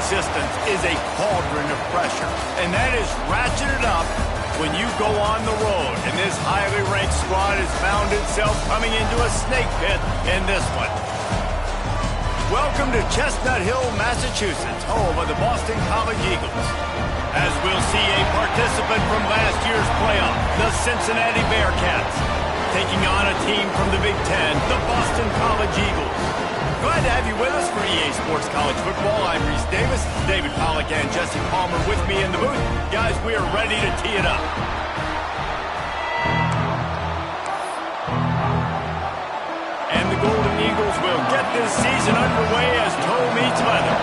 existence is a cauldron of pressure, and that is ratcheted up when you go on the road, and this highly ranked squad has found itself coming into a snake pit in this one. Welcome to Chestnut Hill, Massachusetts, home of the Boston College Eagles. As we'll see a participant from last year's playoff, the Cincinnati Bearcats, taking on a team from the Big Ten, the Boston College Eagles. Glad to have you with us for EA Sports College Football. I'm Reese Davis, David Pollack and Jesse Palmer with me in the booth. Guys, we are ready to tee it up. And the Golden Eagles will get this season underway as toe meets leather.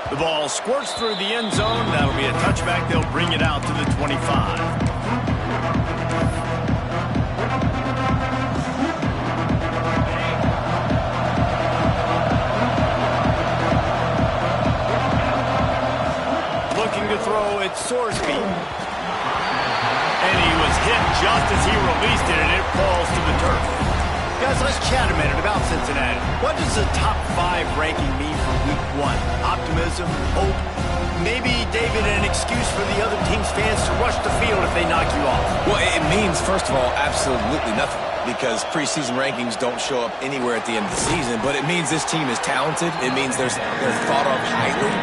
The ball squirts through the end zone. That'll be a touchback. They'll bring it out to the 25. Looking to throw at Sorsby. And he was hit just as he released it, and it falls to the turf. Guys, let's chat a minute about Cincinnati. What does the top 5 ranking mean for week 1? Optimism, hope, maybe, David, an excuse for the other team's fans to rush the field if they knock you off? Well, it means, first of all, absolutely nothing, because preseason rankings don't show up anywhere at the end of the season, but it means this team is talented. It means they're thought of highly.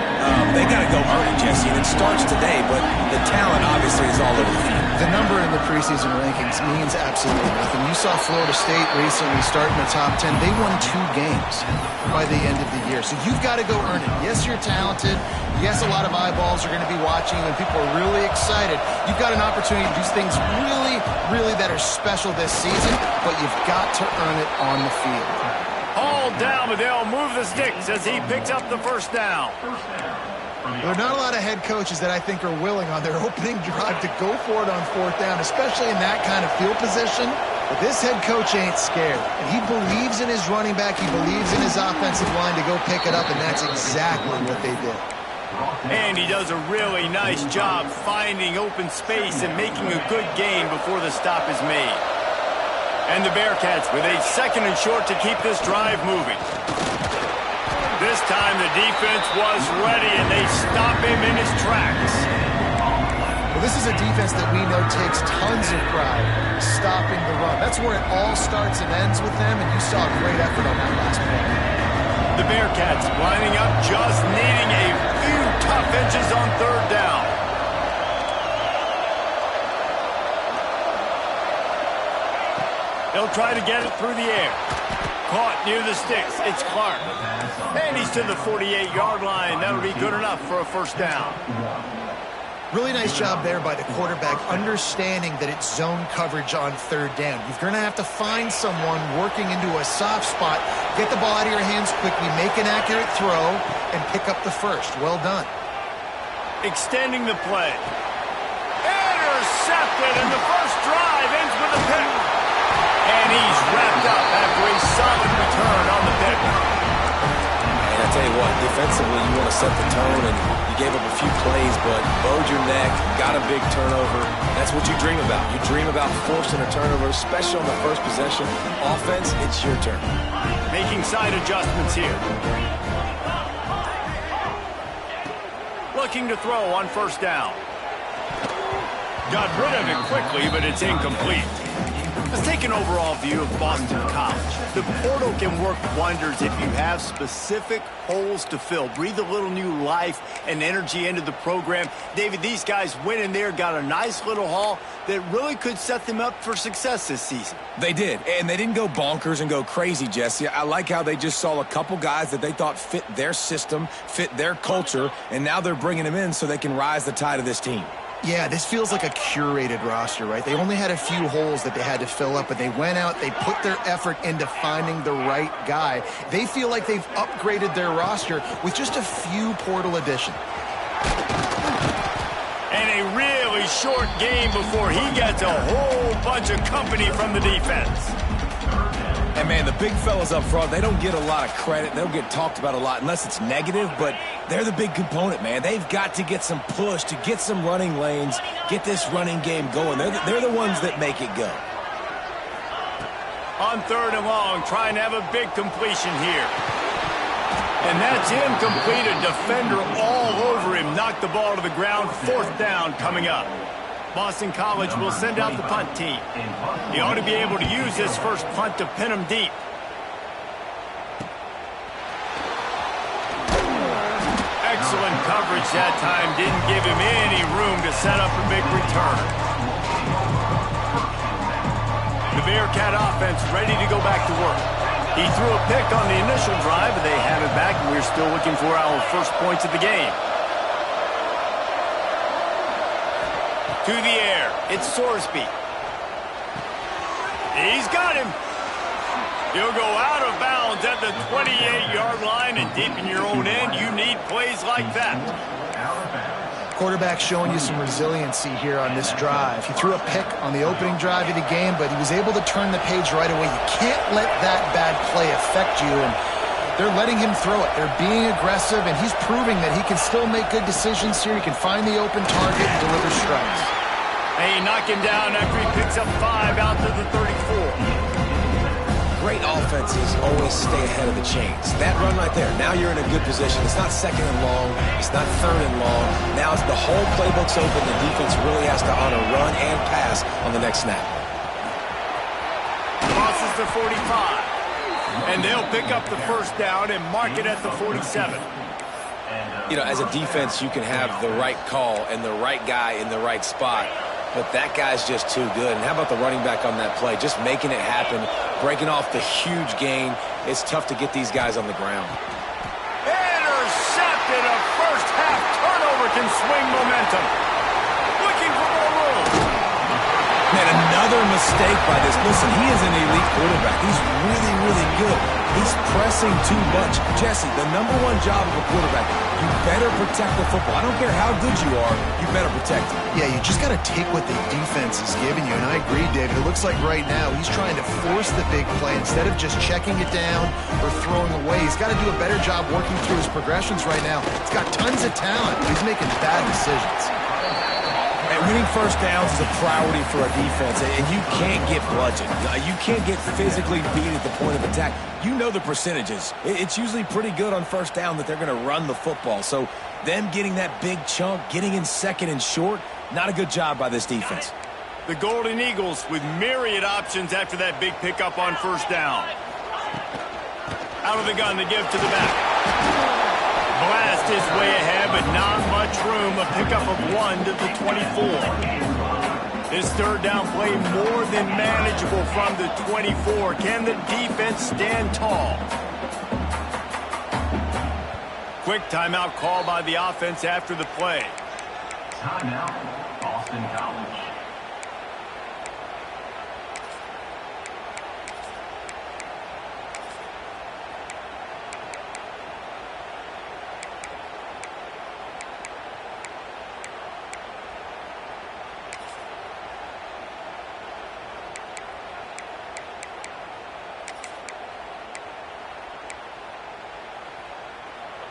They got to go earn it, Jesse, and it starts today, but the talent obviously is all over the field. The number in the preseason rankings means absolutely nothing. You saw Florida State recently start in the top 10. They won 2 games by the end of the year. So you've got to go earn it. Yes, you're talented. Yes, a lot of eyeballs are going to be watching you, and people are really excited. You've got an opportunity to do things really that are special this season, but you've got to earn it on the field. All down, but they'll move the sticks as he picks up the first down. There are not a lot of head coaches that I think are willing on their opening drive to go for it on 4th down, especially in that kind of field position. But this head coach ain't scared. And he believes in his running back. He believes in his offensive line to go pick it up, and that's exactly what they did. And he does a really nice job finding open space and making a good gain before the stop is made. And the Bearcats with a 2nd and short to keep this drive moving. This time the defense was ready, and they stop him in his tracks. Well, this is a defense that we know takes tons of pride stopping the run. That's where it all starts and ends with them, and you saw a great effort on that last play. The Bearcats lining up, just needing a few tough inches on 3rd down. They'll try to get it through the air. Caught near the sticks. It's Clark. And he's to the 48-yard line. That'll be good enough for a 1st down. Really nice job there by the quarterback, understanding that it's zone coverage on 3rd down. You're going to have to find someone working into a soft spot, get the ball out of your hands quickly, make an accurate throw, and pick up the first. Well done. Extending the play. Intercepted, and the first drive ends with a pick. And he's wrapped up after a solid return on the pick. And I tell you what, defensively, you want to set the tone, and you gave up a few plays, but bowed your neck, got a big turnover. That's what you dream about. You dream about forcing a turnover, especially on the first possession. Offense, it's your turn. Making side adjustments here. Looking to throw on 1st down. Got rid of it quickly, but it's incomplete. Let's take an overall view of Boston College. The portal can work wonders if you have specific holes to fill. Breathe a little new life and energy into the program. David, these guys went in there, got a nice little haul that really could set them up for success this season. They did, and they didn't go bonkers and go crazy, Jesse. I like how they just saw a couple guys that they thought fit their system, fit their culture, and now they're bringing them in so they can rise the tide of this team. Yeah, this feels like a curated roster, right? They only had a few holes that they had to fill up, but they went out, they put their effort into finding the right guy. They feel like they've upgraded their roster with just a few portal additions. And a really short game before he gets a whole bunch of company from the defense. And, man, the big fellas up front, they don't get a lot of credit. They don't get talked about a lot unless it's negative, but they're the big component, man. They've got to get some push, to get some running lanes, get this running game going. They're the ones that make it go. On 3rd and long, trying to have a big completion here. And that's incomplete. A defender all over him. Knocked the ball to the ground. 4th down coming up. Boston College will send out the punt team. He ought to be able to use this first punt to pin him deep. Excellent coverage that time. Didn't give him any room to set up a big return. The Bearcat offense ready to go back to work. He threw a pick on the initial drive, but they have it back, and we're still looking for our first points of the game. To the air. It's Sorsby. He's got him. He'll go out of bounds at the 28-yard line, and deep in your own end, you need plays like that. Quarterback showing you some resiliency here on this drive. He threw a pick on the opening drive of the game, but he was able to turn the page right away. You can't let that bad play affect you, and they're letting him throw it. They're being aggressive, and he's proving that he can still make good decisions here. He can find the open target and deliver strikes. Hey, knock him down after he picks up 5 out to the 34. Great offenses always stay ahead of the chains. That run right there, now you're in a good position. It's not 2nd and long. It's not 3rd and long. Now it's the whole playbook's open. The defense really has to honor run and pass on the next snap. Crosses the 45. And they'll pick up the first down and mark it at the 47. You know, as a defense, you can have the right call and the right guy in the right spot. But that guy's just too good. And how about the running back on that play? Just making it happen, breaking off the huge gain. It's tough to get these guys on the ground. Intercepted. A first-half turnover can swing momentum. Looking for more room. Man, another mistake by this. Listen, he is an elite quarterback. He's really, really good. He's pressing too much. Jesse, the #1 job of a quarterback, you better protect the football. I don't care how good you are, you better protect it. Yeah, you just got to take what the defense is giving you, and I agree, David. It looks like right now he's trying to force the big play instead of just checking it down or throwing away. He's got to do a better job working through his progressions right now. He's got tons of talent, but he's making bad decisions. And winning first downs is a priority for a defense, and you can't get bludgeoned. You can't get physically beat at the point of attack. You know the percentages. It's usually pretty good on first down that they're going to run the football. So them getting that big chunk, getting in 2nd and short, not a good job by this defense. The Golden Eagles with myriad options after that big pickup on first down. Out of the gun to give to the back. Blast his way ahead, but not much room. A pickup of 1 to the 24. This 3rd down play more than manageable from the 24. Can the defense stand tall? Quick timeout call by the offense after the play. Timeout, Boston College.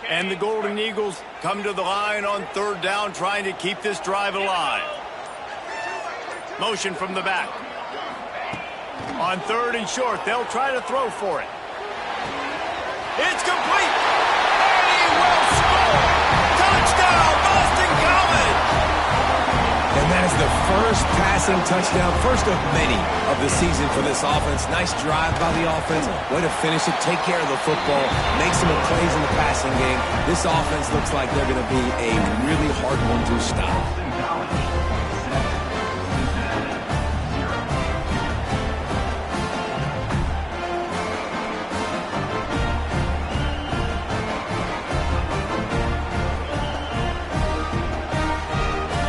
And the Golden Eagles come to the line on 3rd down, trying to keep this drive alive. Motion from the back. On 3rd and short, they'll try to throw for it. It's complete. And he will score. Touchdown, Boston College. And that is the first passing touchdown, first of many of the season for this offense. Nice drive by the offense. Way to finish it, take care of the football, make some plays in the passing game. This offense looks like they're going to be a really hard one to stop.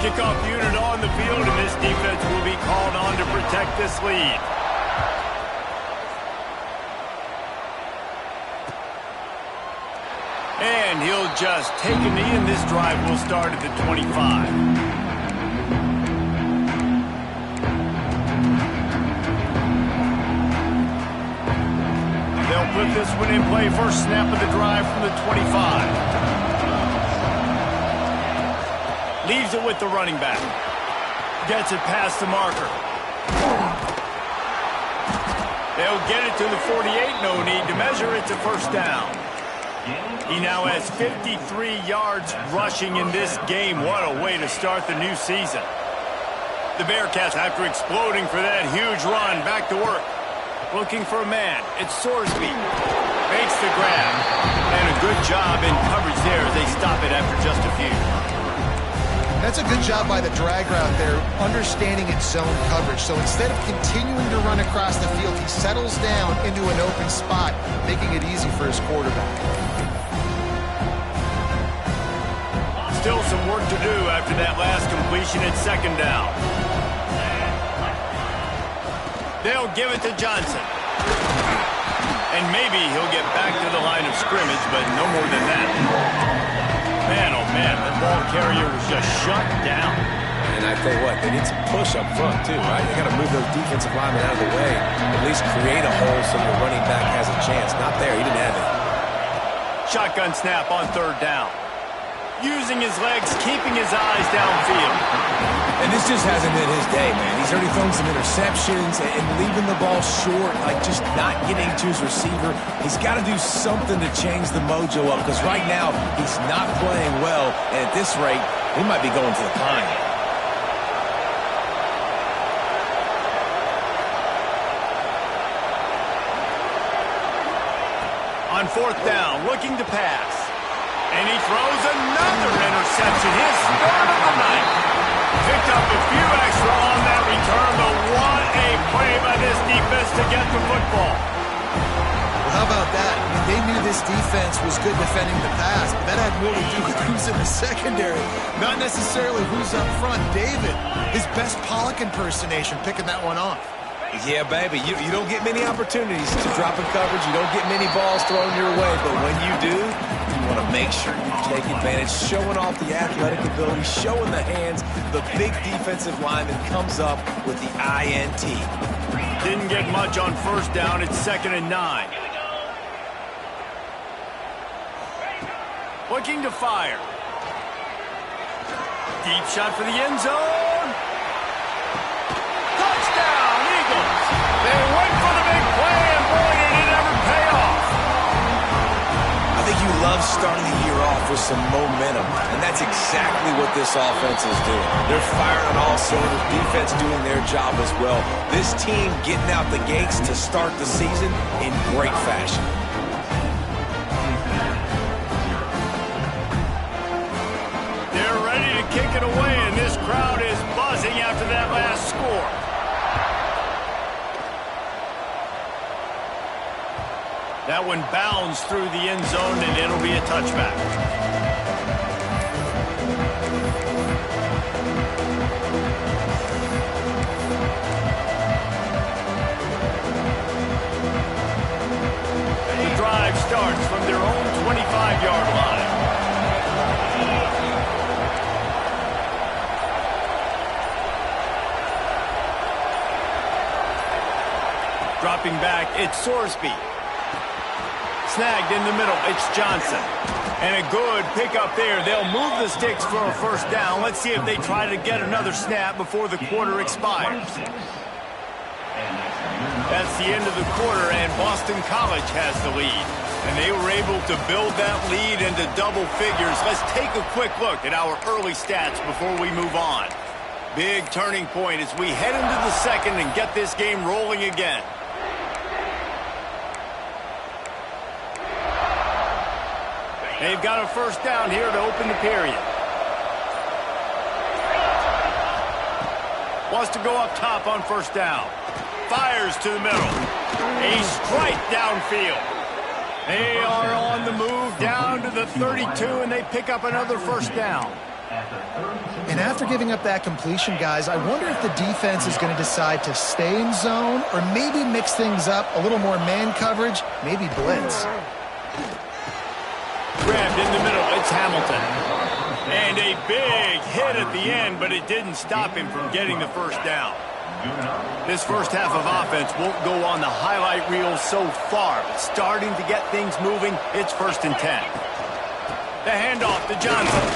Kickoff unit on the field, and this defense will be called on to protect this lead. And he'll just take a knee, and this drive will start at the 25. They'll put this one in play. First snap of the drive from the 25. Leaves it with the running back. Gets it past the marker. They'll get it to the 48. No need to measure. It's a first down. He now has 53 yards rushing in this game. What a way to start the new season. The Bearcats, after exploding for that huge run, back to work. Looking for a man. It's Sorsby. Makes the grab. And a good job in coverage there as they stop it after just a few. That's a good job by the drag route there, understanding its zone coverage. So instead of continuing to run across the field, he settles down into an open spot, making it easy for his quarterback. Still some work to do after that last completion at second down. They'll give it to Johnson. And maybe he'll get back to the line of scrimmage, but no more than that. Man, oh man, the ball carrier was just shut down. And I tell you what, they need some push up front too, right? They got to move those defensive linemen out of the way, at least create a hole so your running back has a chance. Not there, he didn't have it. Shotgun snap on third down. Using his legs, keeping his eyes downfield. And this just hasn't been his day, man. He's already thrown some interceptions and leaving the ball short, like just not getting to his receiver. He's got to do something to change the mojo up, because right now he's not playing well, and at this rate, he might be going to the pine. On fourth down, looking to pass. And he throws another interception, his third of the night. Picked up a few extra on that return, but what a play by this defense to get the football. Well, how about that? I mean, they knew this defense was good defending the pass, but that had more to do with who's in the secondary, not necessarily who's up front. David, his best Pollock impersonation, picking that one off. Yeah, baby, you don't get many opportunities to drop in coverage. You don't get many balls thrown your way, but when you do, you want to make sure you take advantage, showing off the athletic ability, showing the hands. The big defensive lineman comes up with the INT. Didn't get much on first down. It's 2nd and 9. Looking to fire. Deep shot for the end zone. Touchdown, Eagles. They went for the big play, and boy, did it ever pay off. I think you love starting the year off with some momentum, and that's exactly what this offense is doing. They're firing on all cylinders, defense doing their job as well. This team getting out the gates to start the season in great fashion. They're ready to kick it away, and this crowd is buzzing after that last score. That one bounds through the end zone, and it'll be a touchback. The drive starts from their own 25-yard line. Dropping back, it's Sorsby. Snagged in the middle, it's Johnson. And a good pickup there. They'll move the sticks for a first down. Let's see if they try to get another snap before the quarter expires. That's the end of the quarter, and Boston College has the lead. And they were able to build that lead into double figures. Let's take a quick look at our early stats before we move on. Big turning point as we head into the second and get this game rolling again. They've got a first down here to open the period. Wants to go up top on first down. Fires to the middle. A strike downfield. They are on the move down to the 32, and they pick up another first down. And after giving up that completion, guys, I wonder if the defense is going to decide to stay in zone or maybe mix things up, a little more man coverage, maybe blitz. Grabbed in the middle, it's Hamilton. And a big hit at the end, but it didn't stop him from getting the first down. This first half of offense won't go on the highlight reel so far, but starting to get things moving, it's 1st and 10. The handoff to Johnson.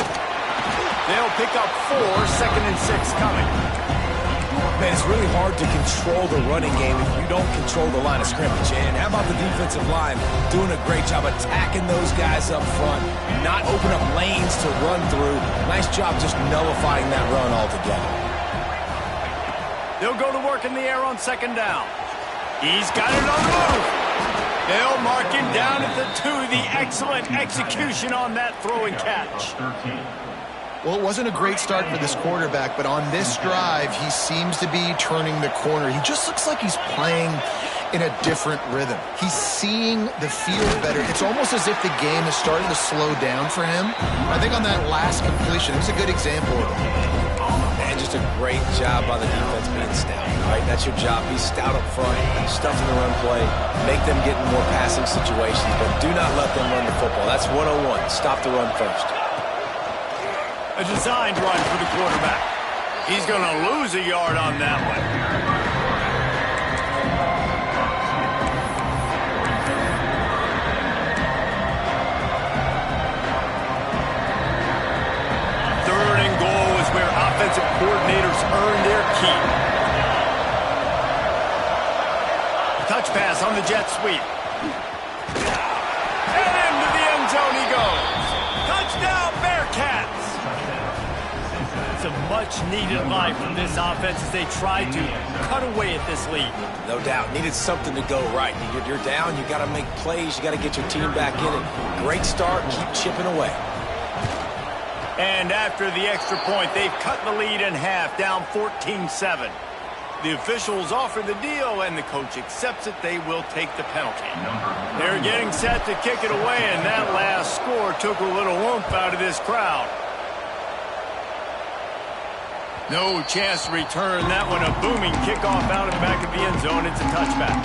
They'll pick up 4, 2nd and 6 coming. Man, it's really hard to control the running game if you don't control the line of scrimmage. And how about the defensive line doing a great job attacking those guys up front, not open up lanes to run through. Nice job just nullifying that run altogether. They'll go to work in the air on second down. He's got it on the move. They'll mark him down at the 2. The excellent execution on that throw and catch. Well, it wasn't a great start for this quarterback, but on this drive, he seems to be turning the corner. He just looks like he's playing in a different rhythm. He's seeing the field better. It's almost as if the game is starting to slow down for him. I think on that last completion, it was a good example of it. Man, just a great job by the defense being stout, right? That's your job. Be stout up front, stuff in the run play, make them get in more passing situations, but do not let them run the football. That's 101. Stop the run first. A designed run for the quarterback. He's going to lose a yard on that one. Third and goal is where offensive coordinators earn their keep. Touch pass on the jet sweep. And into the end zone he goes. Touchdown, Bearcats! It's a much-needed life from this offense as they try to cut away at this lead. No doubt. Needed something to go right. You're down. You got to make plays. You got to get your team back in it. Great start. Keep chipping away. And after the extra point, they've cut the lead in half, down 14-7. The officials offer the deal, and the coach accepts it. They will take the penalty. They're getting set to kick it away, and that last score took a little oomph out of this crowd. No chance to return that one. A booming kickoff out of the back of the end zone. It's a touchback.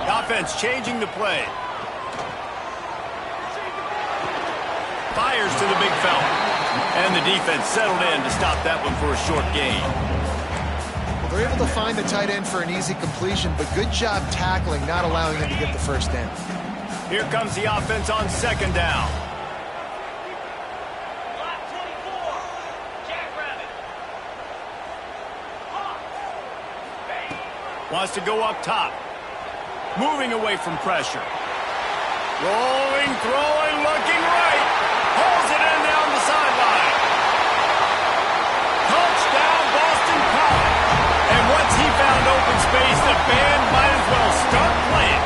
Offense changing the play. Fires to the big fella. And the defense settled in to stop that one for a short gain. Well, they're able to find the tight end for an easy completion, but good job tackling, not allowing him to get the first down. Here comes the offense on second down. Wants to go up top. Moving away from pressure. Rolling, throwing, looking right. Pulls it in down the sideline. Touchdown, Boston College. And once he found open space, the band might as well start playing.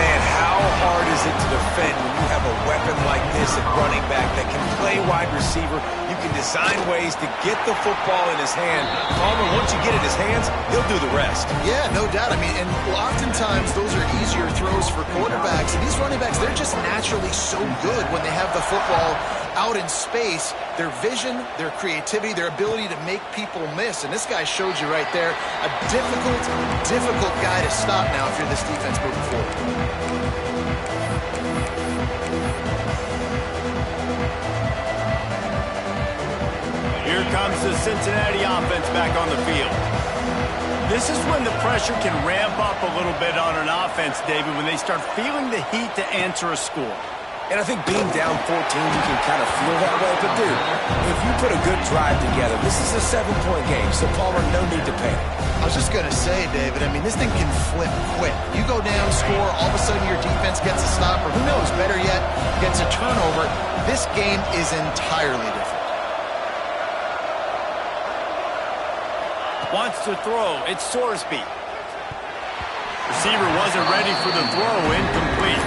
Man, how hard is it to defend when you have a weapon like this at running back that can play wide receiver? You can design ways to get the football in his hand. Palmer, once you get it in his hands, he'll do the rest. Yeah, no doubt. I mean, and oftentimes those are easier throws for quarterbacks. And these running backs, they're just naturally so good when they have the football out in space. Their vision, their creativity, their ability to make people miss. And this guy showed you right there, a difficult guy to stop now if you're this defense moving forward. Here comes the Cincinnati offense back on the field. This is when the pressure can ramp up a little bit on an offense, David, when they start feeling the heat to answer a score. And I think being down 14, you can kind of feel that way. But, dude, if you put a good drive together, this is a 7-point game, so Palmer, no need to panic. I was just going to say, David, I mean, this thing can flip quick. You go down, score, all of a sudden your defense gets a stop, or who knows, better yet, gets a turnover. This game is entirely different. Wants to throw. It's Sorsby. Receiver wasn't ready for the throw. Incomplete.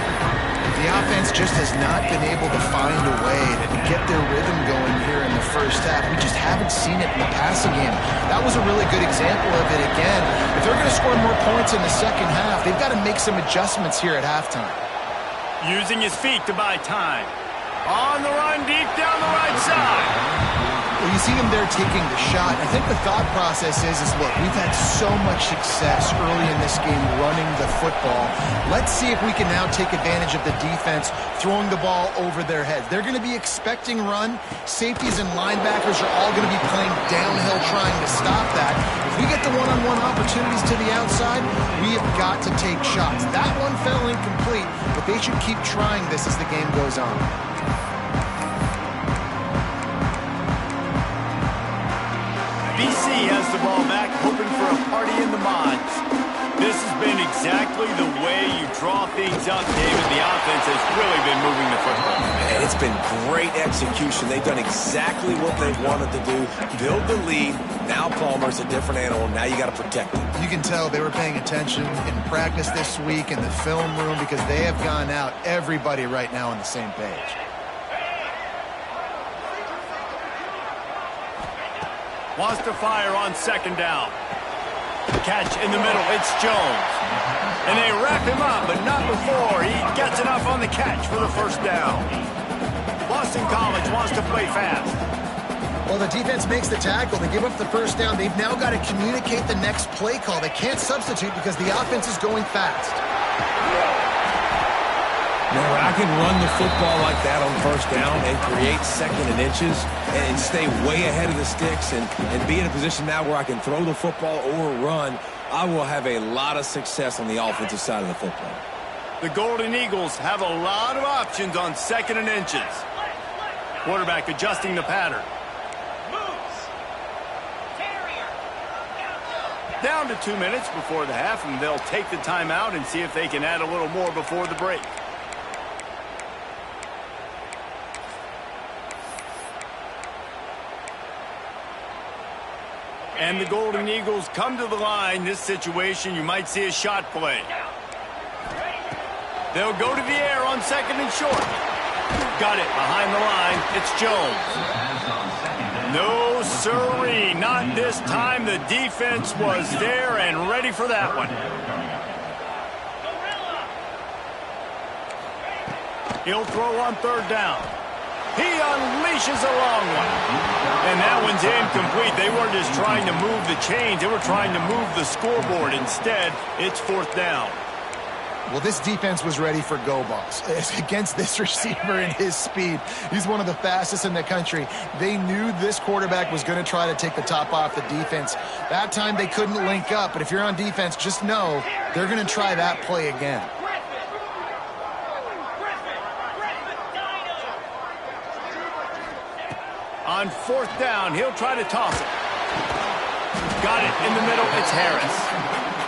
The offense just has not been able to find a way to get their rhythm going here in the first half. We just haven't seen it in the passing game. That was a really good example of it again. If they're going to score more points in the second half, they've got to make some adjustments here at halftime. Using his feet to buy time. On the run, deep down the right side. Well, you see him there taking the shot. I think the thought process is look, we've had so much success early in this game running the football. Let's see if we can now take advantage of the defense throwing the ball over their heads. They're going to be expecting run. Safeties and linebackers are all going to be playing downhill trying to stop that. If we get the one-on-one opportunities to the outside, we have got to take shots. That one fell incomplete, but they should keep trying this as the game goes on. BC has the ball back, hoping for a party in the mods. This has been exactly the way you draw things up, David. The offense has really been moving the football. And it's been great execution. They've done exactly what they wanted to do. Build the lead. Now Palmer's a different animal. Now you got to protect him. You can tell they were paying attention in practice this week in the film room because they have gone out, everybody right now on the same page. Wants to fire on second down. Catch in the middle. It's Jones. And they wrap him up, but not before he gets enough on the catch for the first down. Boston College wants to play fast. Well, the defense makes the tackle. They give up the first down. They've now got to communicate the next play call. They can't substitute because the offense is going fast. Now, when I can run the football like that on first down and create second and inches and stay way ahead of the sticks and be in a position now where I can throw the football or run, I will have a lot of success on the offensive side of the football. The Golden Eagles have a lot of options on second and inches. Quarterback adjusting the pattern. Down to 2 minutes before the half, and they'll take the timeout and see if they can add a little more before the break. And the Golden Eagles come to the line. This situation, you might see a shot play. They'll go to the air on second and short. Got it behind the line. It's Jones. No, sirree, not this time. The defense was there and ready for that one. He'll throw on third down. He unleashes a long one. And that one's incomplete. They weren't just trying to move the chains. They were trying to move the scoreboard. Instead, it's fourth down. Well, this defense was ready for go balls. Against this receiver and his speed, he's one of the fastest in the country. They knew this quarterback was going to try to take the top off the defense. That time they couldn't link up, but if you're on defense, just know they're going to try that play again. On fourth down, he'll try to toss it. Got it in the middle. It's Harris.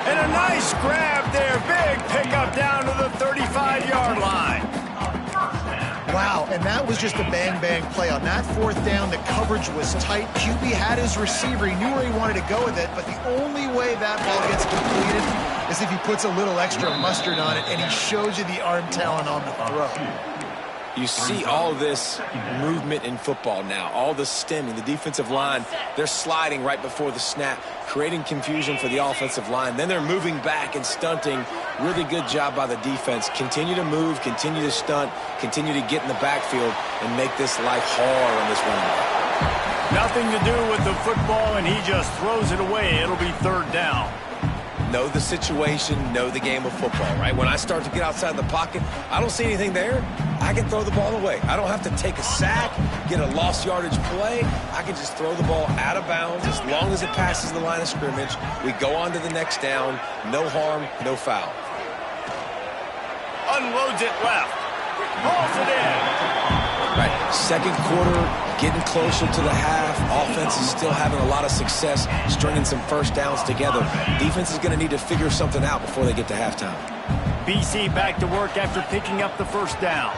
And a nice grab there. Big pickup down to the 35-yard line. Wow, and that was just a bang-bang play. On that fourth down, the coverage was tight. QB had his receiver. He knew where he wanted to go with it, but the only way that ball gets completed is if he puts a little extra mustard on it, and he shows you the arm talent on the throw. You see all this movement in football now, all the stemming, the defensive line, they're sliding right before the snap, creating confusion for the offensive line. Then they're moving back and stunting. Really good job by the defense. Continue to move, continue to stunt, continue to get in the backfield and make this life hard on this running back. Nothing to do with the football, and he just throws it away. It'll be third down. Know the situation, know the game of football, right? When I start to get outside the pocket, I don't see anything there. I can throw the ball away. I don't have to take a sack, get a lost yardage play. I can just throw the ball out of bounds as long as it passes the line of scrimmage. We go on to the next down. No harm, no foul. Unloads it left. Hauls it in. Right, second quarter, getting closer to the half. Offense is still having a lot of success stringing some first downs together. Defense is going to need to figure something out before they get to halftime. BC back to work after picking up the first down.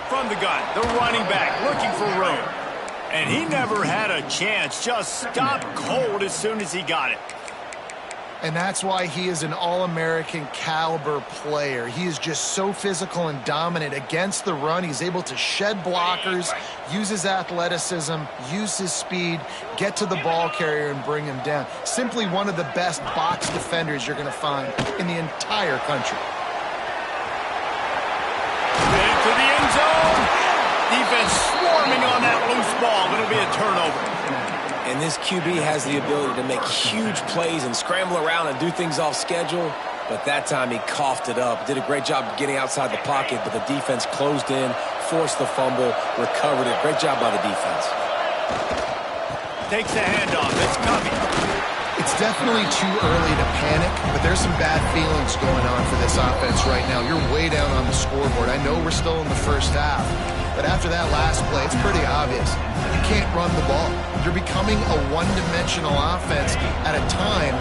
From the gun, the running back looking for room. And he never had a chance, just stopped cold as soon as he got it. And that's why he is an all-American caliber player. He is just so physical and dominant against the run. He's able to shed blockers, use his athleticism, use his speed, get to the ball carrier and bring him down. Simply one of the best box defenders you're going to find in the entire country. Into the end zone. Defense swarming on that loose ball. It'll be a turnover. And this QB has the ability to make huge plays and scramble around and do things off schedule. But that time he coughed it up. Did a great job getting outside the pocket, but the defense closed in, forced the fumble, recovered it. Great job by the defense. Takes the handoff. It's coming. It's definitely too early to panic, but there's some bad feelings going on for this offense right now. You're way down on the scoreboard. I know we're still in the first half, but after that last play, it's pretty obvious. You can't run the ball. You're becoming a one-dimensional offense at a time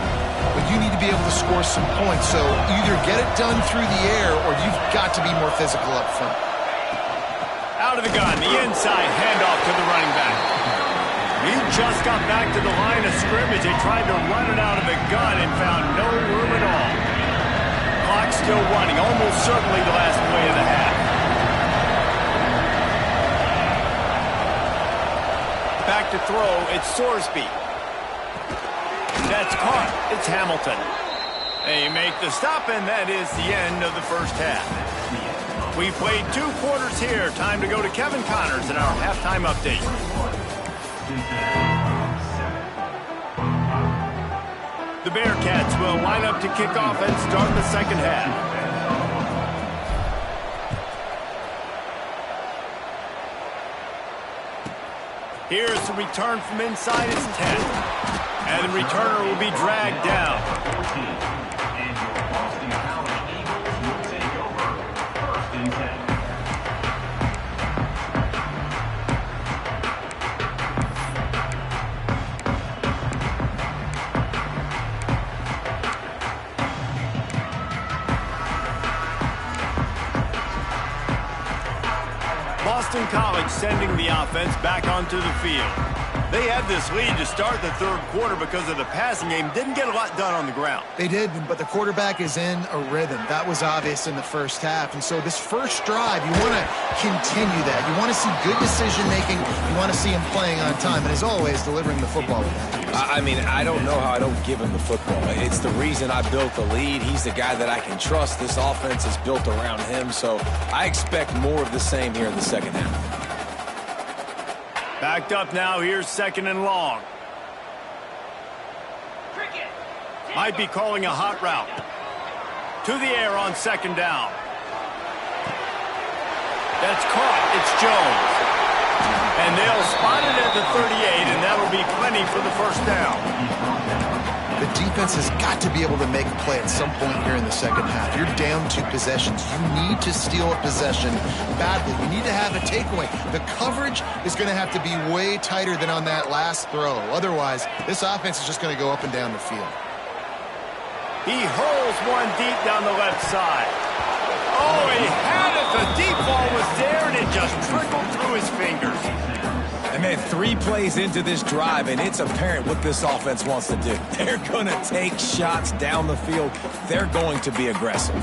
when you need to be able to score some points. So either get it done through the air or you've got to be more physical up front. Out of the gun, the inside handoff to the running back. He just got back to the line of scrimmage. They tried to run it out of the gun and found no room at all. Clock still running, almost certainly the last play of the half. Back to throw, it's Sorsby. That's caught. It's Hamilton. They make the stop, and that is the end of the first half. We played 2 quarters here. Time to go to Kevin Connors in our halftime update. The Bearcats will line up to kick off and start the second half. Here's the return from inside his 10. And the returner will be dragged down. And your Boston College Eagles will take over 1st and 10. Boston College sending the offense back onto the field. They had this lead to start the third quarter because of the passing game. Didn't get a lot done on the ground. They did, but the quarterback is in a rhythm. That was obvious in the first half. And so this first drive, you want to continue that. You want to see good decision-making. You want to see him playing on time. And as always, delivering the football. I mean, I don't know how I don't give him the football. It's the reason I built the lead. He's the guy that I can trust. This offense is built around him. So I expect more of the same here in the second half. Backed up now, here's 2nd and long. Might be calling a hot route. To the air on 2nd down. That's caught. It's Jones. And they'll spot it at the 38, and that'll be plenty for the first down. The defense has got to be able to make a play at some point here in the second half. You're down 2 possessions. You need to steal a possession badly. You need to have a takeaway. The coverage is going to have to be way tighter than on that last throw. Otherwise, this offense is just going to go up and down the field. He hurls one deep down the left side. Oh, he had it. The deep ball was there, and it just trickled through his fingers. And man, 3 plays into this drive, and it's apparent what this offense wants to do. They're going to take shots down the field. They're going to be aggressive.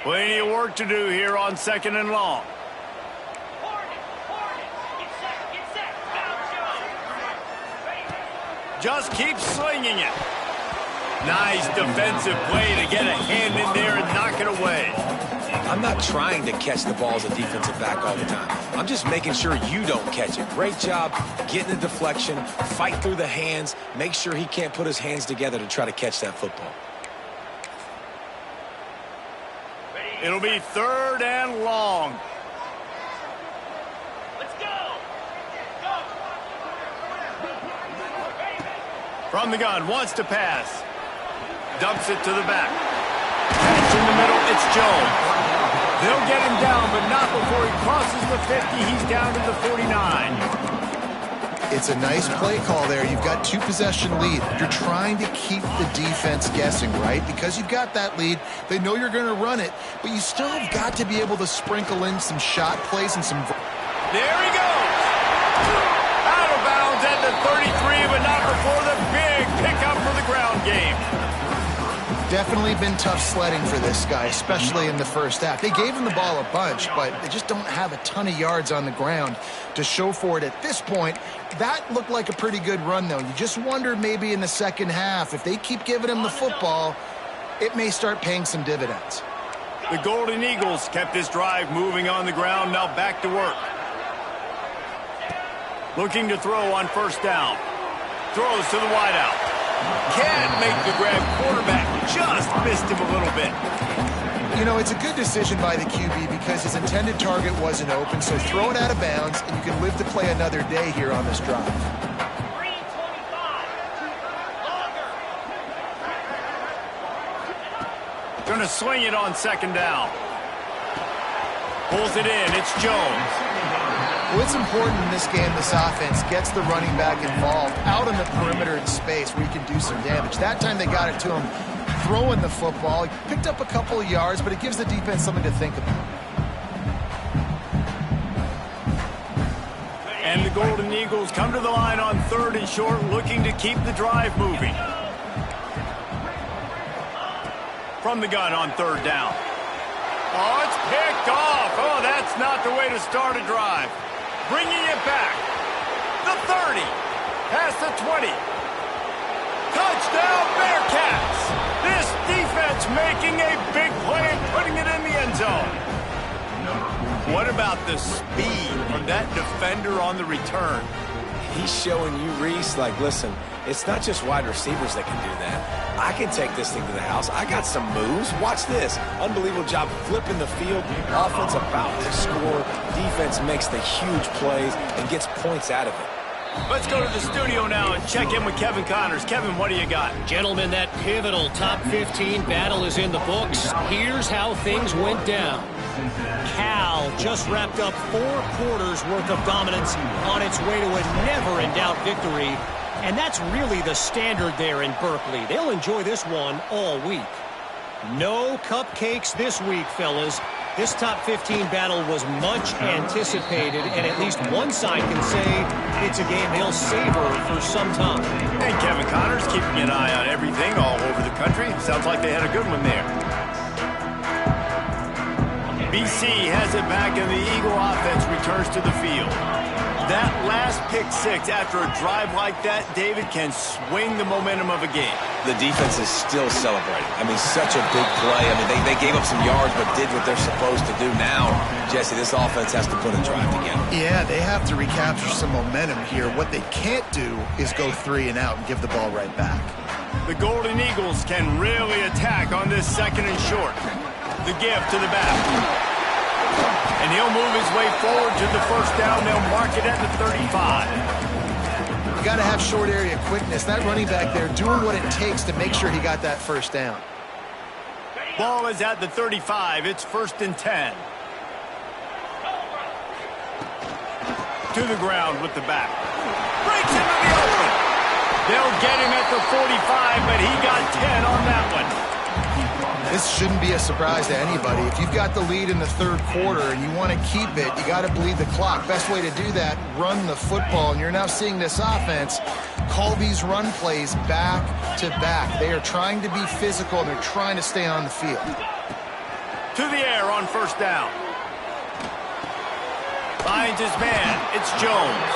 Plenty of work to do here on 2nd and long. Just keep slinging it. Nice defensive play to get a hand in there and knock it away. I'm not trying to catch the ball as a defensive back all the time. I'm just making sure you don't catch it. Great job getting the deflection, fight through the hands, make sure he can't put his hands together to try to catch that football. It'll be 3rd and long. From the gun, wants to pass. Dumps it to the back. Catch in the middle, it's Jones. They'll get him down, but not before he crosses the 50. He's down to the 49. It's a nice play call there. You've got 2-possession lead. You're trying to keep the defense guessing, right? Because you've got that lead. They know you're going to run it, but you still have got to be able to sprinkle in some shot plays and some... There he goes. Out of bounds at the 33, but not before the big pickup for the ground game. Definitely been tough sledding for this guy, especially in the first half. They gave him the ball a bunch, but they just don't have a ton of yards on the ground to show for it at this point. That looked like a pretty good run, though. You just wonder maybe in the second half, if they keep giving him the football, it may start paying some dividends. The Golden Eagles kept this drive moving on the ground, now back to work. Looking to throw on first down. Throws to the wideout. Can't make the grab. Quarterback just missed him a little bit. You know, it's a good decision by the QB because his intended target wasn't open, so throw it out of bounds, and you can live to play another day here on this drive. Going to swing it on second down. Pulls it in. It's Jones. Well, it's important in this game this offense gets the running back involved out on the perimeter in space where he can do some damage. That time they got it to him throwing the football. He picked up a couple of yards, but it gives the defense something to think about. And the Golden Eagles come to the line on third and short, looking to keep the drive moving. From the gun on third down. Oh, it's picked off. Oh, that's not the way to start a drive. Bringing it back. The 30. Past the 20. Touchdown, Bearcats. This defense making a big play and putting it in the end zone. What about the speed from that defender on the return? He's showing you, Reese, like, listen, it's not just wide receivers that can do that. I can take this thing to the house. I got some moves. Watch this. Unbelievable job flipping the field. Offense about to score. Defense makes the huge plays and gets points out of it. Let's go to the studio now and check in with Kevin Connors. Kevin, what do you got? Gentlemen, that pivotal top 15 battle is in the books. Here's how things went down. Cal just wrapped up 4 quarters worth of dominance on its way to a never-in-doubt victory. And that's really the standard there in Berkeley. They'll enjoy this one all week. No cupcakes this week, fellas. This top 15 battle was much anticipated, and at least one side can say it's a game they'll savor for some time. And Kevin Connors keeping an eye on everything all over the country. Sounds like they had a good one there. BC has it back, and the Eagle offense returns to the field. That last pick six after a drive like that, David, can swing the momentum of a game. The defense is still celebrating. I mean, such a big play. I mean, they gave up some yards but did what they're supposed to do. Now, Jesse, this offense has to put a drive together. Yeah, they have to recapture some momentum here. What they can't do is go 3 and out and give the ball right back. The Golden Eagles can really attack on this second and short. The give to the back. And he'll move his way forward to the first down. They'll mark it at the 35. You got to have short area quickness. That running back there doing what it takes to make sure he got that first down. Ball is at the 35. It's 1st and 10. To the ground with the back. Breaks into the open. They'll get him at the 45, but he got 10 on that one. This shouldn't be a surprise to anybody. If you've got the lead in the third quarter and you want to keep it, you got to bleed the clock. Best way to do that, run the football. And you're now seeing this offense call these run plays back to back. They are trying to be physical, and they're trying to stay on the field. To the air on first down. Finds his man. It's Jones.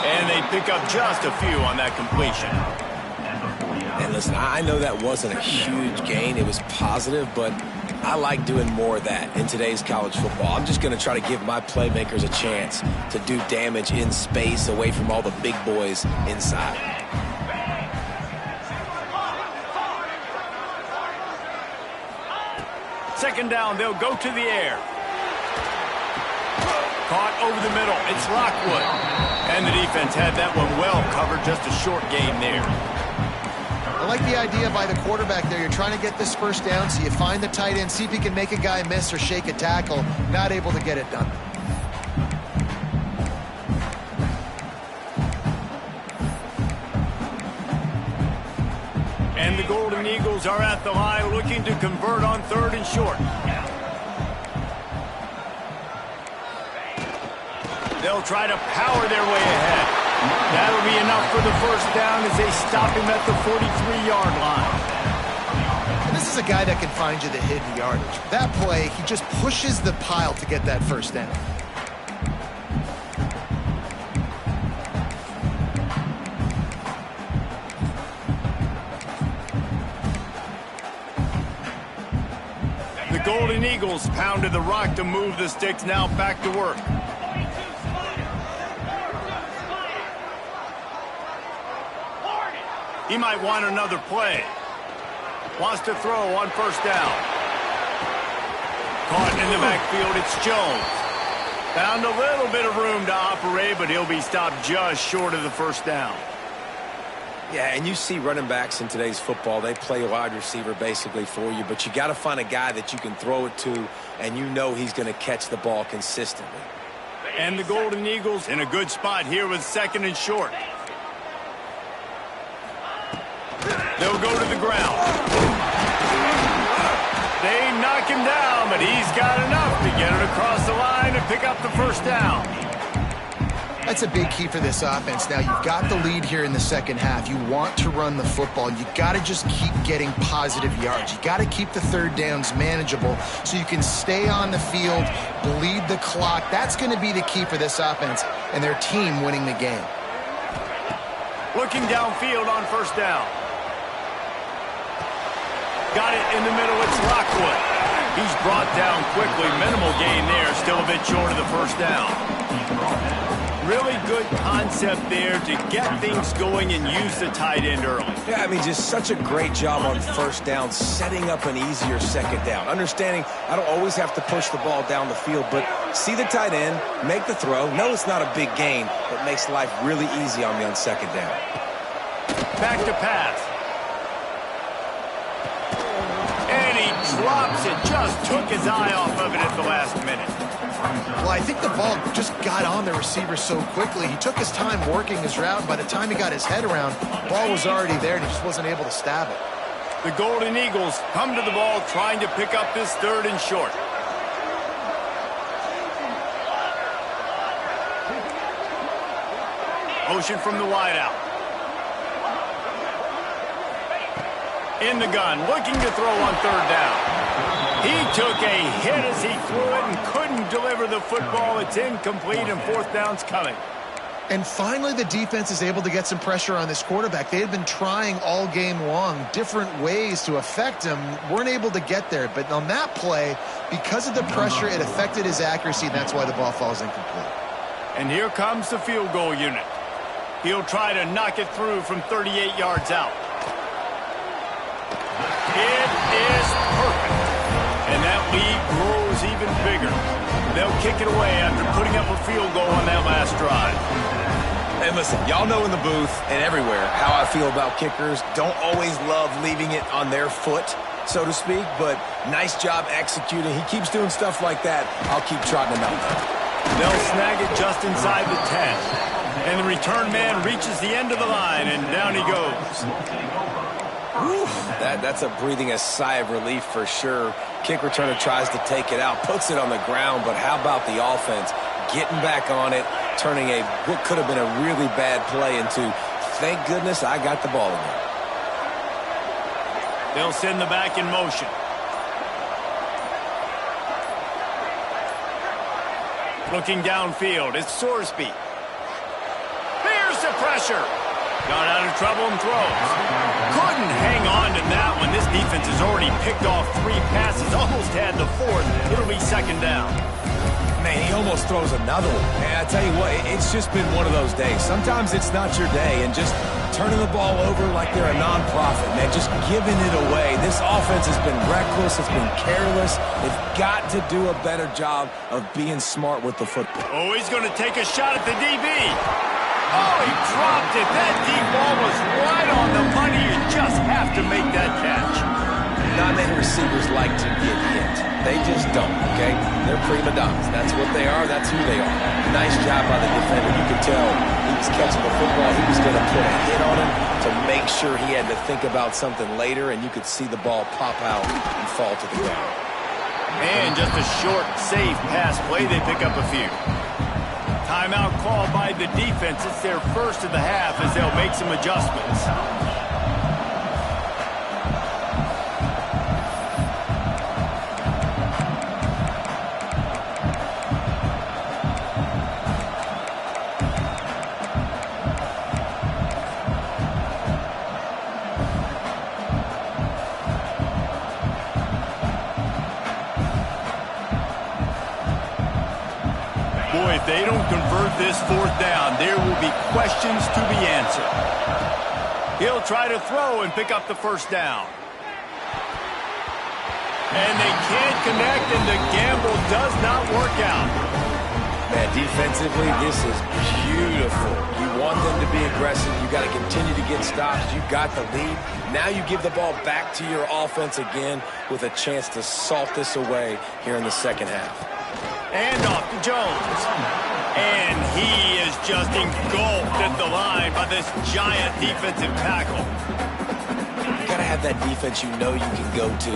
And they pick up just a few on that completion. And listen, I know that wasn't a huge gain. It was positive, but I like doing more of that in today's college football. I'm just going to try to give my playmakers a chance to do damage in space away from all the big boys inside. Second down, they'll go to the air. Caught over the middle. It's Lockwood. And the defense had that one well covered. Just a short game there. I like the idea by the quarterback there. You're trying to get this first down, so you find the tight end, see if he can make a guy miss or shake a tackle. Not able to get it done. And the Golden Eagles are at the line looking to convert on 3rd and short. They'll try to power their way ahead. That'll be enough for the first down as they stop him at the 43-yard line. is a guy that can find you the hidden yardage. That play, he just pushes the pile to get that first down. The Golden Eagles pounded the rock to move the sticks, now back to work. He might want another play. Wants to throw on first down. Caught in the backfield, it's Jones. Found a little bit of room to operate, but he'll be stopped just short of the first down. Yeah, and you see running backs in today's football, they play wide receiver basically for you, but you got to find a guy that you can throw it to, and you know he's going to catch the ball consistently. And the Golden Eagles in a good spot here with 2nd and short. They'll go to the ground. They knock him down, but he's got enough to get it across the line and pick up the first down. That's a big key for this offense. Now, you've got the lead here in the second half. You want to run the football. You got to just keep getting positive yards. You got to keep the third downs manageable so you can stay on the field, bleed the clock. That's going to be the key for this offense and their team winning the game. Looking downfield on first down. Got it in the middle, it's Lockwood. He's brought down quickly, minimal gain there, still a bit short of the first down. Really good concept there to get things going and use the tight end early. Yeah, I mean, just such a great job on first down, setting up an easier second down. Understanding I don't always have to push the ball down the field, but see the tight end, make the throw. No, it's not a big gain, but makes life really easy on me on second down. Back to pass. And he drops it, just took his eye off of it at the last minute. Well, I think the ball just got on the receiver so quickly. He took his time working his route, and by the time he got his head around, the ball was already there, and he just wasn't able to stab it. The Golden Eagles come to the ball trying to pick up this 3rd and short. Motion from the wideout. In the gun, looking to throw on 3rd down. He took a hit as he threw it and couldn't deliver the football. It's incomplete, and 4th down's coming. And finally, the defense is able to get some pressure on this quarterback. They had been trying all game long different ways to affect him. Weren't able to get there. But on that play, because of the pressure, it affected his accuracy, and that's why the ball falls incomplete. And here comes the field goal unit. He'll try to knock it through from 38 yards out. It is perfect. And that lead grows even bigger. They'll kick it away after putting up a field goal on that last drive. And listen, y'all know in the booth and everywhere how I feel about kickers. Don't always love leaving it on their foot, so to speak, but nice job executing. He keeps doing stuff like that. I'll keep trotting him out there. They'll snag it just inside the 10. And the return man reaches the end of the line, and down he goes. Whew, that's a breathing a sigh of relief for sure. Kick returner tries to take it out, puts it on the ground, but how about the offense getting back on it, turning what could have been a really bad play into, thank goodness I got the ball in there. They'll send the back in motion. Looking downfield, it's Sorsby. Here's the pressure. Got out of trouble and throws. Couldn't hang on to that one. This defense has already picked off 3 passes, almost had the 4th. It'll be 2nd down. Man, he almost throws another one. And I tell you what, it's just been one of those days. Sometimes it's not your day, and just turning the ball over like they're a non-profit, man, just giving it away. This offense has been reckless. It's been careless. They've got to do a better job of being smart with the football. Oh, he's going to take a shot at the DB. Oh, he dropped it. That deep ball was right on the money. You just have to make that catch. Not many receivers like to get hit. They just don't, okay? They're prima donnas. That's what they are. That's who they are. Nice job by the defender. You could tell he was catching the football. He was going to put a hit on him to make sure he had to think about something later, and you could see the ball pop out and fall to the ground. And just a short, safe pass play. They pick up a few. Timeout called by the defense. It's their first of the half as they'll make some adjustments. Boy, if they don't convert this fourth down, there will be questions to be answered. He'll try to throw and pick up the first down. And they can't connect, and the gamble does not work out. Man, defensively, this is beautiful. You want them to be aggressive. You got to continue to get stops. You got the lead. Now you give the ball back to your offense again with a chance to salt this away here in the second half. And off to Jones. And he is just engulfed at the line by this giant defensive tackle. You got to have that defense you know you can go to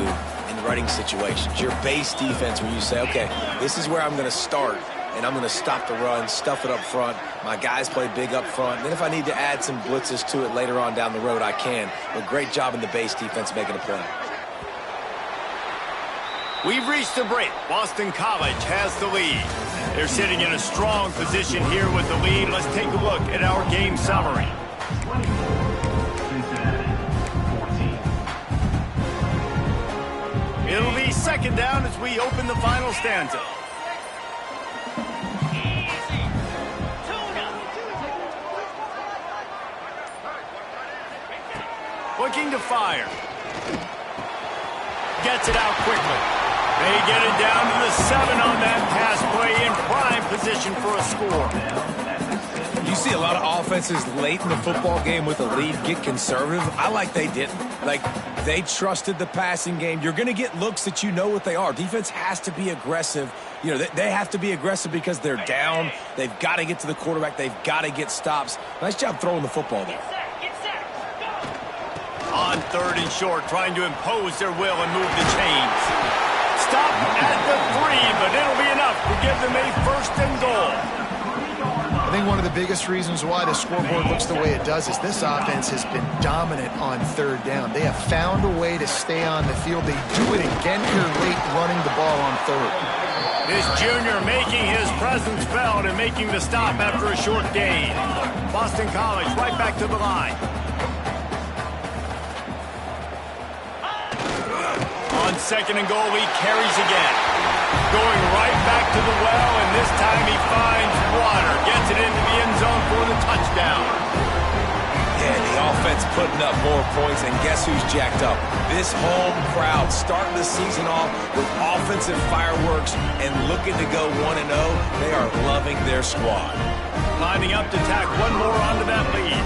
in running situations. Your base defense where you say, okay, this is where I'm going to start, and I'm going to stop the run, stuff it up front. My guys play big up front. And then if I need to add some blitzes to it later on down the road, I can. But great job in the base defense making a play. We've reached the break. Boston College has the lead. They're sitting in a strong position here with the lead. Let's take a look at our game summary. It'll be second down as we open the final stanza. Looking to fire. Gets it out quickly. They get it down to the 7 on that pass play in prime position for a score. You see a lot of offenses late in the football game with a lead get conservative. I like they didn't. Like, they trusted the passing game. You're going to get looks that you know what they are. Defense has to be aggressive. You know, they have to be aggressive because they're down. They've got to get to the quarterback. They've got to get stops. Nice job throwing the football there. On third and short, trying to impose their will and move the chains. Stop at the 3, but it'll be enough to give them a first and goal. I think one of the biggest reasons why the scoreboard looks the way it does is this offense has been dominant on third down. They have found a way to stay on the field. They do it again here late running the ball on third. This junior making his presence felt and making the stop after a short gain. Boston College right back to the line. On second and goal, he carries again. Going right back to the well, and this time he finds water. Gets it into the end zone for the touchdown. Yeah, the offense putting up more points, and guess who's jacked up? This home crowd starting the season off with offensive fireworks and looking to go 1-0. They are loving their squad. Lining up to tack one more onto that lead.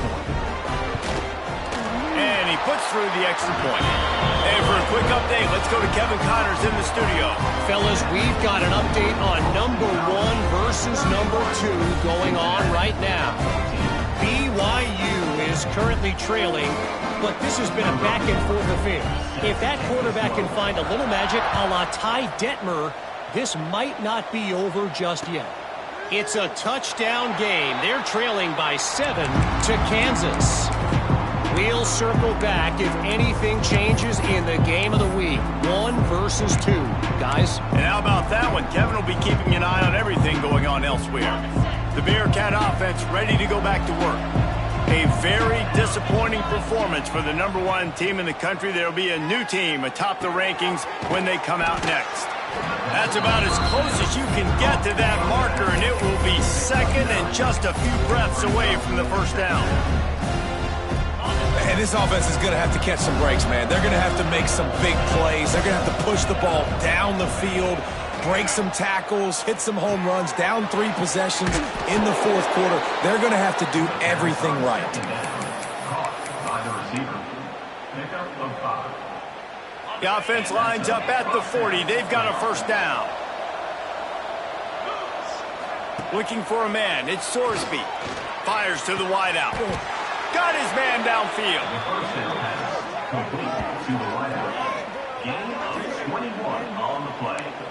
And he puts through the extra point. And for a quick update, let's go to Kevin Connors in the studio. Fellas, we've got an update on number 1 versus number 2 going on right now. BYU is currently trailing, but this has been a back-and-forth affair. If that quarterback can find a little magic a la Ty Detmer, this might not be over just yet. It's a touchdown game. They're trailing by 7 to Kansas. We'll circle back if anything changes in the game of the week. 1 versus 2. Guys? And how about that one? Kevin will be keeping an eye on everything going on elsewhere. The Bearcat offense ready to go back to work. A very disappointing performance for the number 1 team in the country. There will be a new team atop the rankings when they come out next. That's about as close as you can get to that marker, and it will be second and just a few breaths away from the first down. And this offense is going to have to catch some breaks, man. They're going to have to make some big plays. They're going to have to push the ball down the field, break some tackles, hit some home runs, down 3 possessions in the fourth quarter. They're going to have to do everything right. The offense lines up at the 40. They've got a first down. Looking for a man. It's Sorsby. Fires to the wideout. Got his man downfield.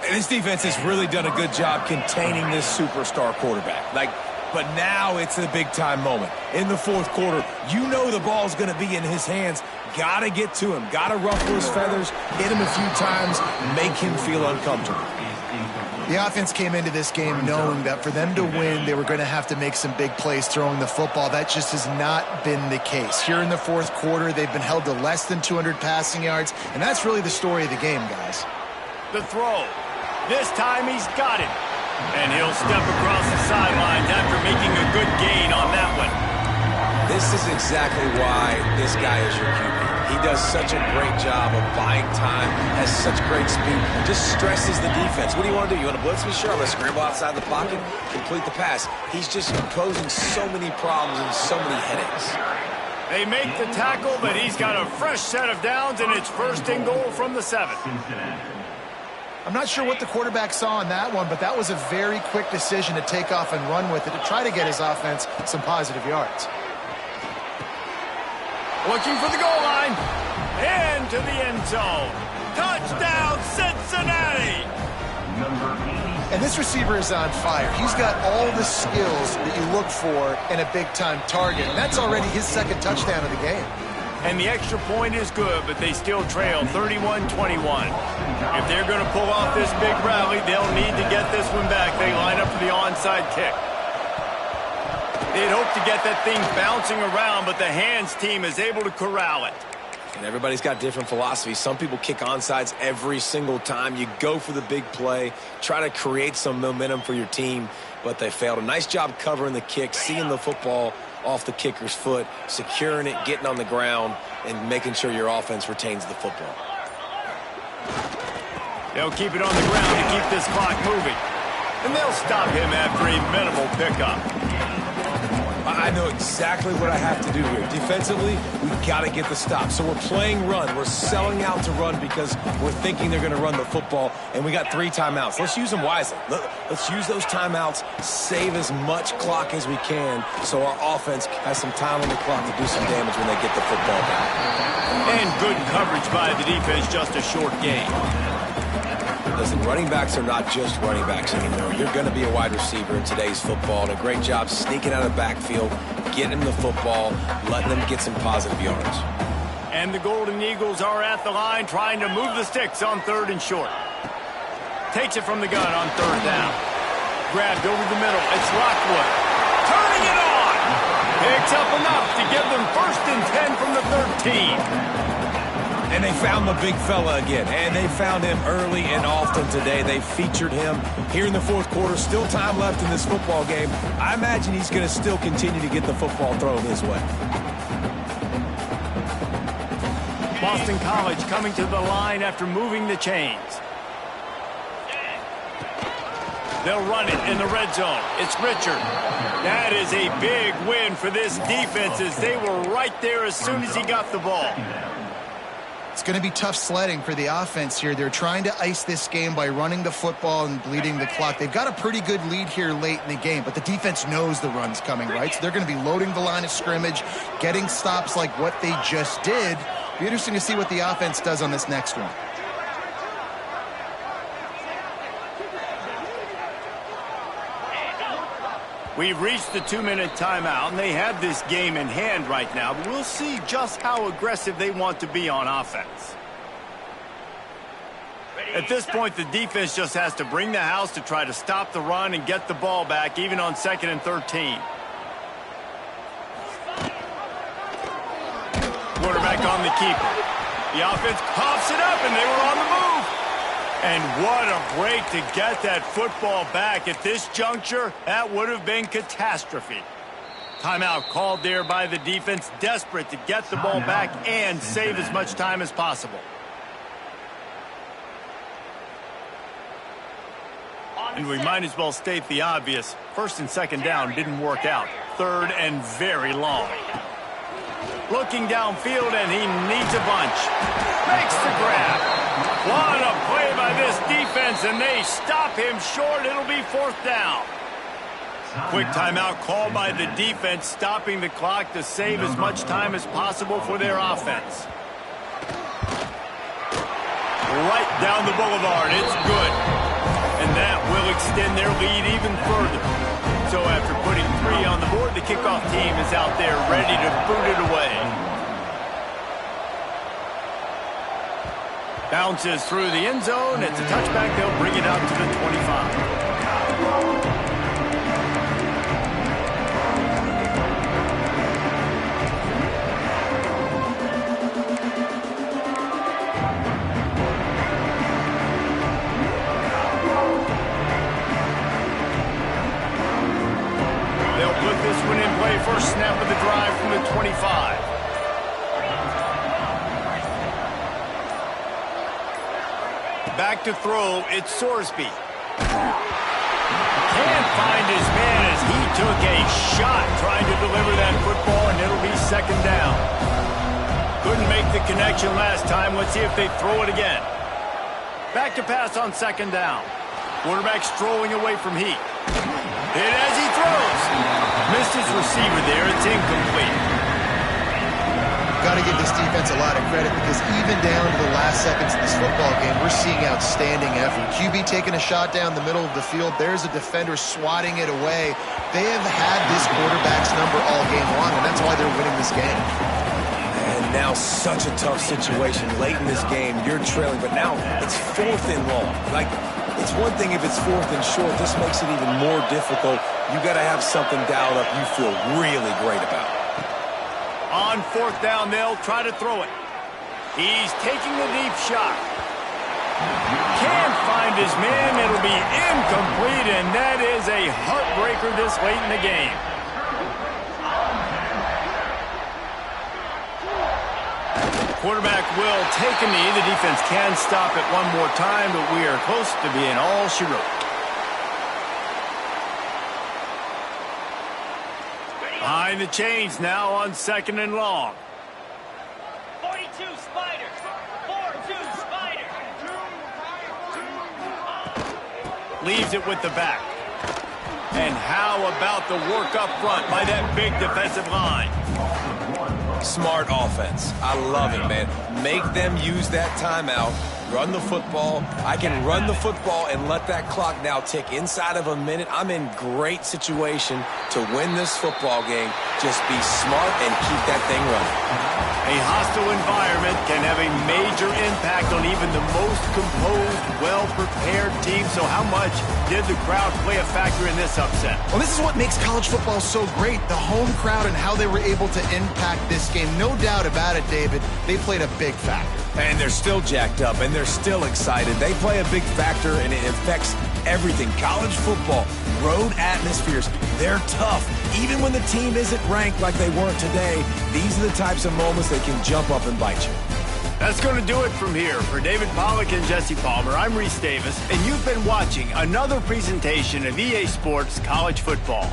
And this defense has really done a good job containing this superstar quarterback. But now it's a big-time moment. In the fourth quarter, you know the ball's going to be in his hands. Got to get to him. Got to ruffle his feathers, hit him a few times, make him feel uncomfortable. The offense came into this game knowing that for them to win, they were going to have to make some big plays throwing the football. That just has not been the case. Here in the fourth quarter, they've been held to less than 200 passing yards, and that's really the story of the game, guys. The throw. This time he's got it. And he'll step across the sidelines after making a good gain on that one. This is exactly why this guy is your QB. He does such a great job of buying time, has such great speed, just stresses the defense. What do you want to do? You want to blitz me? Sure, let's scramble outside the pocket, complete the pass. He's just posing so many problems and so many headaches. They make the tackle, but he's got a fresh set of downs, and it's first and goal from the 7. I'm not sure what the quarterback saw on that one, but that was a very quick decision to take off and run with it to try to get his offense some positive yards. Looking for the goal line. Into the end zone. Touchdown, Cincinnati! And this receiver is on fire. He's got all the skills that you look for in a big-time target. And that's already his second touchdown of the game. And the extra point is good, but they still trail 31-21. If they're going to pull off this big rally, they'll need to get this one back. They line up for the onside kick. They'd hope to get that thing bouncing around, but the hands team is able to corral it. And everybody's got different philosophies. Some people kick onside every single time. You go for the big play, try to create some momentum for your team, but they failed. A nice job covering the kick, seeing the football off the kicker's foot, securing it, getting on the ground, and making sure your offense retains the football. They'll keep it on the ground to keep this clock moving. And they'll stop him after a minimal pickup. I know exactly what I have to do here. Defensively, we've got to get the stop. So we're playing run. We're selling out to run because we're thinking they're going to run the football, and we got 3 timeouts. Let's use them wisely. Let's use those timeouts, save as much clock as we can so our offense has some time on the clock to do some damage when they get the football back. And good coverage by the defense, just a short gain. Listen, running backs are not just running backs anymore. You're going to be a wide receiver in today's football, and a great job sneaking out of the backfield, getting them the football, letting them get some positive yards. And the Golden Eagles are at the line trying to move the sticks on 3rd and short. Takes it from the gun on 3rd down. Grabbed over the middle. It's Lockwood. Turning it on! Picks up enough to give them 1st and 10 from the 13. And they found the big fella again, and they found him early and often today. They featured him here in the fourth quarter. Still time left in this football game. I imagine he's going to still continue to get the football thrown his way. Boston College coming to the line after moving the chains. They'll run it in the red zone. It's Richard. That is a big win for this defense as they were right there as soon as he got the ball. It's going to be tough sledding for the offense here. They're trying to ice this game by running the football and bleeding the clock. They've got a pretty good lead here late in the game, but the defense knows the run's coming, right? So they're going to be loading the line of scrimmage, getting stops like what they just did. Be interesting to see what the offense does on this next one. We've reached the 2-minute timeout, and they have this game in hand right now, but we'll see just how aggressive they want to be on offense. At this point, the defense just has to bring the house to try to stop the run and get the ball back, even on 2nd and 13. Quarterback on the keeper. The offense pops it up, and they were on the move. And what a break to get that football back. At this juncture, that would have been catastrophe. Timeout called there by the defense, desperate to get the ball back and save as much time as possible. And we might as well state the obvious. 1st and 2nd down didn't work out. 3rd and very long. Looking downfield, and he needs a bunch. Makes the grab. What a play by this defense, and they stop him short. It'll be 4th down. Quick timeout called by the defense, stopping the clock to save as much time as possible for their offense. Right down the boulevard. It's good. And that will extend their lead even further. So after putting 3 on the board, the kickoff team is out there ready to boot it away. Bounces through the end zone. It's a touchback. They'll bring it out to the 25. They'll put this one in play. First snap of the drive from the 25. Back to throw, it's Sorsby. Can't find his man as he took a shot trying to deliver that football, and it'll be second down. Couldn't make the connection last time. Let's see if they throw it again. Back to pass on second down. Quarterback strolling away from Heat. Hit as he throws. Missed his receiver there. It's incomplete. Got to give this defense a lot of credit because even down to the last seconds of this football game, we're seeing outstanding effort. QB taking a shot down the middle of the field. There's a defender swatting it away. They have had this quarterback's number all game long, and that's why they're winning this game. And now such a tough situation. Late in this game, you're trailing, but now it's 4th and long. Like, it's one thing if it's 4th and short. This makes it even more difficult. You got to have something dialed up you feel really great about. On 4th down, they'll try to throw it. He's taking the deep shot. Can't find his man. It'll be incomplete, and that is a heartbreaker this late in the game. Quarterback will take a knee. The defense can stop it one more time, but we are close to being all she wrote. Behind the chains now on 2nd and long. 42 Spider. 4-2 Spider. Leaves it with the back. And how about the work up front by that big defensive line? Smart offense. I love it, man. Make them use that timeout. Run the football. I can run the football and let that clock now tick inside of a minute. I'm in great situation to win this football game. Just be smart and keep that thing running. A hostile environment can have a major impact on even the most composed, well-prepared team. So how much did the crowd play a factor in this upset? Well, this is what makes college football so great, the home crowd and how they were able to impact this game. No doubt about it, David. They played a big factor. And they're still jacked up, and they're still excited. They play a big factor, and it affects everything. College football, road atmospheres, they're tough. Even when the team isn't ranked like they weren't today, these are the types of moments that can jump up and bite you. That's going to do it from here. For David Pollack and Jesse Palmer, I'm Reese Davis, and you've been watching another presentation of EA Sports College Football.